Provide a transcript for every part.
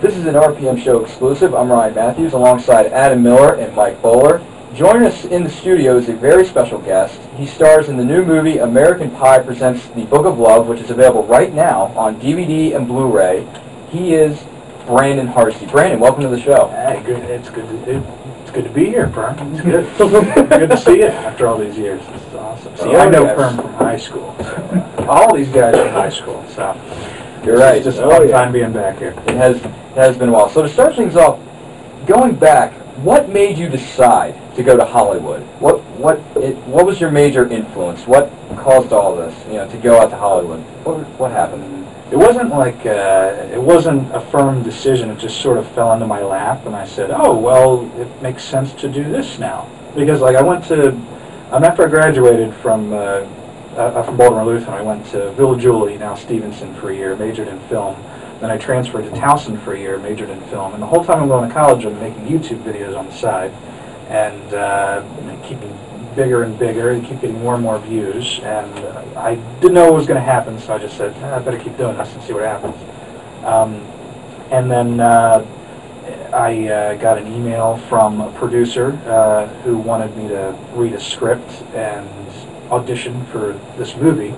This is an RPM Show exclusive. I'm Ryan Matthews alongside Adam Miller and Mike Bowler. Joining us in the studio is a very special guest. He stars in the new movie American Pie Presents The Book of Love, which is available right now on DVD and Blu-ray. He is Brandon Hardesty. Brandon, welcome to the show. Hey, good. It's good to be here, Perm. It's good. Good to see you after all these years. This is awesome. See, I know Perm from high school. So, all these guys from high school. So you're right. It's just a fun time being back here. It has been a while. So to start things off, going back, what made you decide to go to Hollywood? What was your major influence? What caused all this? To go out to Hollywood. What happened? It wasn't like it wasn't a firm decision. It just sort of fell into my lap, and I said, "Oh, well, it makes sense to do this now." Because like I went to, after I graduated from Baltimore Lutheran, I went to Villa Julie, now Stevenson, for a year, majored in film. Then I transferred to Towson for a year, majored in film. And the whole time I'm going to college, I'm making YouTube videos on the side, and keeping bigger and bigger, and keep getting more and more views. And I didn't know what was going to happen, so I just said, I better keep doing this and see what happens. And then I got an email from a producer who wanted me to read a script and audition for this movie,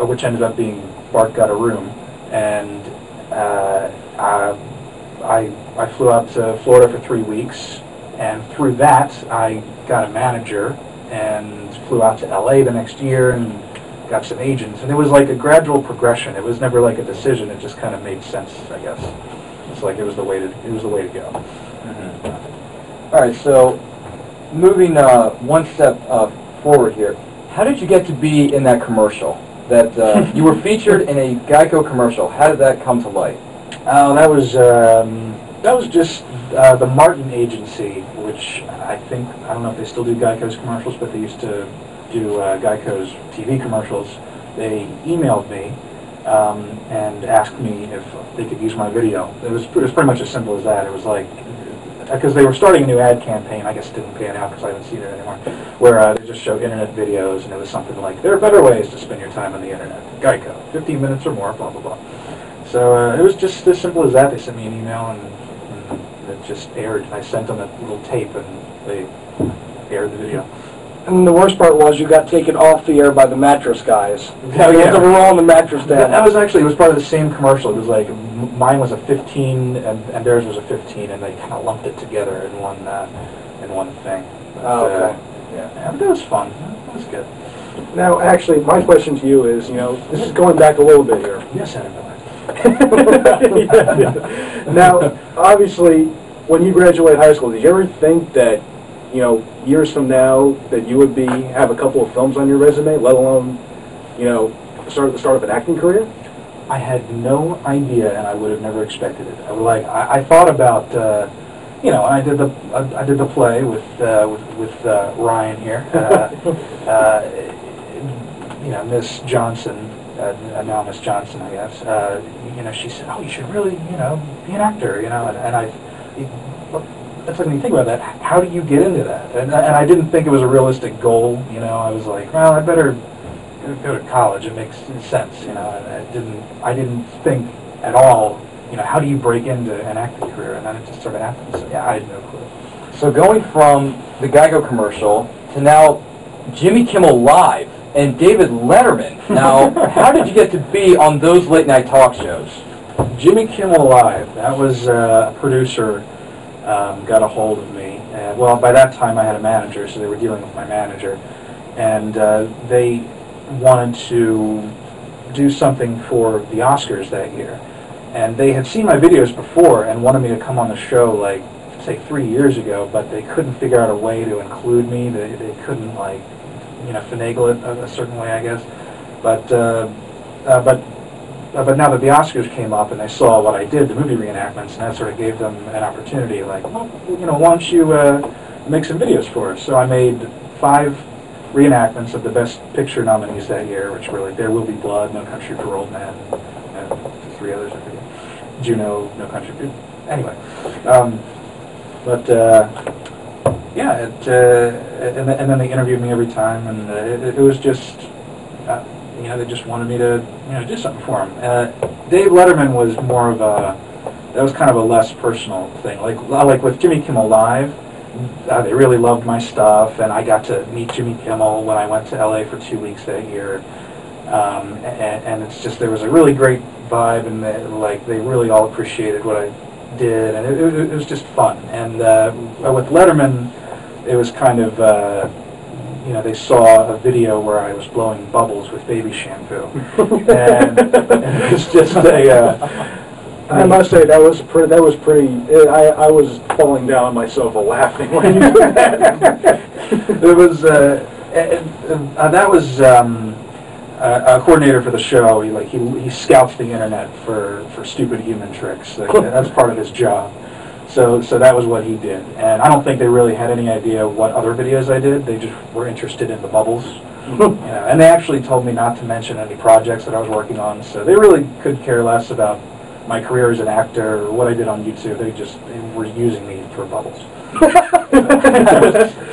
which ended up being Bart Got a Room. And I flew out to Florida for 3 weeks, and through that I got a manager and flew out to LA the next year and got some agents. And it was like a gradual progression. It was never like a decision. It just kind of made sense, I guess. It's like it was the way to go. Mm-hmm. All right, so moving one step forward here, how did you get to be in that commercial? That you were featured in a Geico commercial. How did that come to light? Oh, that was just the Martin Agency, which I don't know if they still do Geico's commercials, but they used to do Geico's TV commercials. They emailed me and asked me if they could use my video. It was pretty much as simple as that. It was like, because they were starting a new ad campaign, I guess it didn't pan out because I haven't seen it anymore, where they just show internet videos, and it was something like, there are better ways to spend your time on the internet. Geico, 15 minutes or more, blah, blah, blah. So it was just as simple as that. They sent me an email, and it just aired. I sent them a little tape, and they aired the video. And the worst part was you got taken off the air by the mattress guys. Yeah, you had to roll on the mattress down. That was actually, it was part of the same commercial. It was like, mine was a 15 and theirs was a 15, and they kind of lumped it together in one thing. But, okay. Yeah, but that was fun. That was good. Now, actually, my question to you is, this is going back a little bit here. Yes, Senator. Now, obviously, when you graduated high school, did you ever think that, years from now, that you would have a couple of films on your resume, let alone, start up an acting career? I had no idea, and I would have never expected it. I thought about, and I did the play with Ryan here, Miss Johnson, now Miss Johnson, I guess. She said, "Oh, you should really, be an actor," and that's like when you think about that. How do you get into that? And I didn't think it was a realistic goal. I was like, well, I better go to college. It makes sense. And I didn't think at all. How do you break into an acting career? And then it just sort of happened. So yeah, I had no clue. So going from the Geico commercial to now Jimmy Kimmel Live and David Letterman. Now, how did you get to be on those late night talk shows? Jimmy Kimmel Live. That was a producer. Got a hold of me. Well, by that time I had a manager, so they were dealing with my manager, and they wanted to do something for the Oscars that year. And they had seen my videos before and wanted me to come on the show, like, say 3 years ago, but they couldn't figure out a way to include me. They couldn't, like, finagle it a certain way, I guess. But now that the Oscars came up and they saw what I did, the movie reenactments, and that sort of gave them an opportunity, like, well, why don't you make some videos for us? So I made 5 reenactments of the Best Picture nominees that year, which were like There Will Be Blood, No Country for Old Men, and 3 others, I forget. Juno, No Country for... Anyway. Yeah, and then they interviewed me every time, and it was just... they just wanted me to, do something for them. Dave Letterman was more of a that was kind of a less personal thing. Like with Jimmy Kimmel Live, they really loved my stuff, and I got to meet Jimmy Kimmel when I went to LA for 2 weeks that year. And it's just, there was a really great vibe, and they really all appreciated what I did, and it was just fun. And with Letterman, it was kind of, they saw a video where I was blowing bubbles with baby shampoo, and it was just I must say that was pretty. I was falling down on myself laughing when you did that. It was that was a coordinator for the show. He scouts the internet for stupid human tricks. That's part of his job. So that was what he did, and I don't think they really had any idea what other videos I did. They just were interested in the bubbles. And they actually told me not to mention any projects that I was working on. So they really could care less about my career as an actor or what I did on YouTube. They were using me for bubbles. But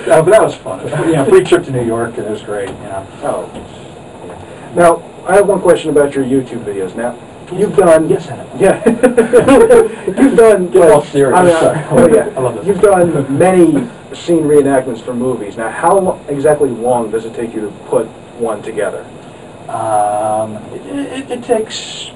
that was fun. Free trip to New York, and it was great. Oh. Now, I have one question about your YouTube videos. Now, you've done... Yes, I know. Yeah. You've done... Get all serious. Oh, yeah. I love this. You've done many scene reenactments for movies. Now, how exactly long does it take you to put one together? It takes...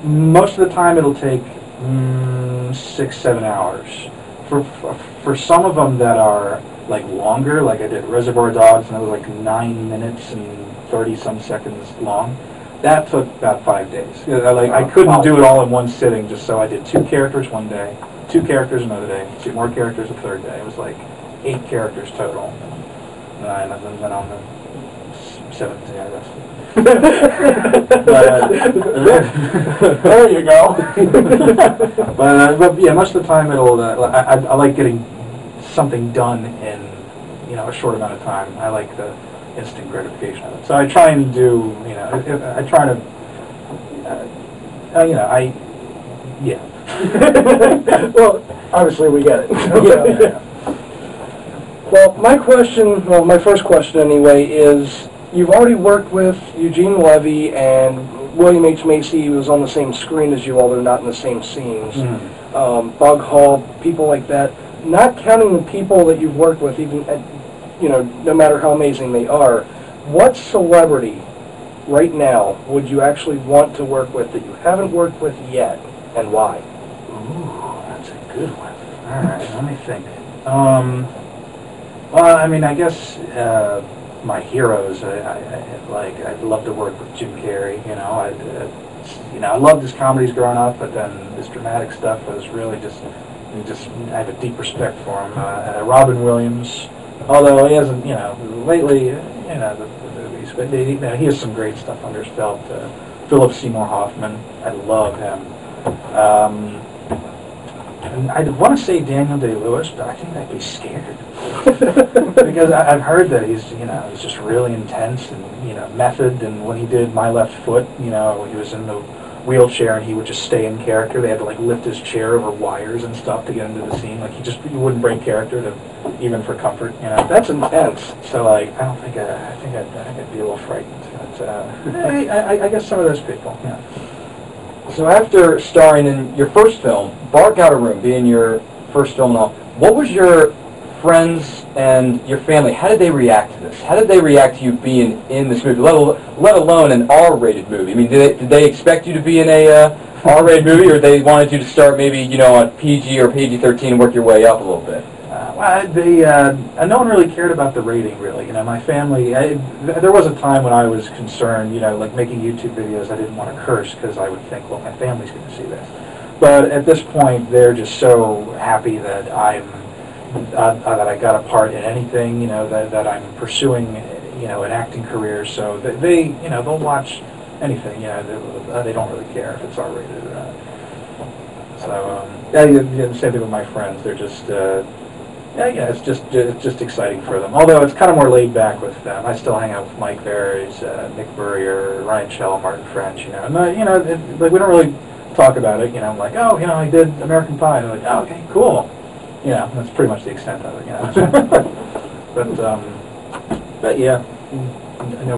Most of the time, it'll take 6-7 hours. For some of them that are longer, like I did Reservoir Dogs, and it was 9 minutes and 30-some seconds long. That took about 5 days. I couldn't do it all in one sitting, just so I did 2 characters one day, 2 characters another day, 2 more characters a third day. It was 8 characters total. And then on the 7th day, I rested. There you go. but yeah, most of the time I like getting something done in a short amount of time. I like the instant gratification of it. So I try and do I try to yeah. Well, obviously we get it. Yeah. Well, my first question anyway is, you've already worked with Eugene Levy and William H. Macy, who was on the same screen as you, although not in the same scenes. Mm-hmm. Bug Hall, people like that. Not counting the people that you've worked with, even no matter how amazing they are, what celebrity right now would you actually want to work with that you haven't worked with yet, and why? Ooh, that's a good one. All right, let me think. Well, I mean, I guess my heroes. I'd love to work with Jim Carrey. I loved his comedies growing up, but then his dramatic stuff was really just I have a deep respect for him. Robin Williams, although he hasn't, lately, the movies, but he has some great stuff under his belt. Philip Seymour Hoffman, I love him. And I want to say Daniel Day-Lewis, but I think I'd be scared because I've heard that he's just really intense and method. And when he did My Left Foot, he was in the wheelchair and he would just stay in character. They had to lift his chair over wires and stuff to get into the scene. He wouldn't break character even for comfort. That's intense. So I think I'd be a little frightened. But, I guess some of those people. Yeah. So after starring in your first film, Bark Out a Room being your first film and all, what was your friends and your family, how did they react to this? How did they react to you being in this movie, let alone an R-rated movie? I mean, did they expect you to be in a R-rated movie, or they wanted you to start maybe, on PG or PG-13 and work your way up a little bit? No one really cared about the rating, really. My family, there was a time when I was concerned, making YouTube videos, I didn't want to curse because I would think, well, my family's going to see this. But at this point, they're just so happy that that I got a part in anything, that I'm pursuing, an acting career. So they'll watch anything, they don't really care if it's R-rated or not. So, the same thing with my friends. They're just, it's just exciting for them. Although it's kind of more laid back with them. I still hang out with Mike Varys, Nick Burrier, Ryan Shell, Martin French, and we don't really talk about it. I'm like, oh, I did American Pie. And they're like, oh, okay, cool. That's pretty much the extent of it. But yeah, I know.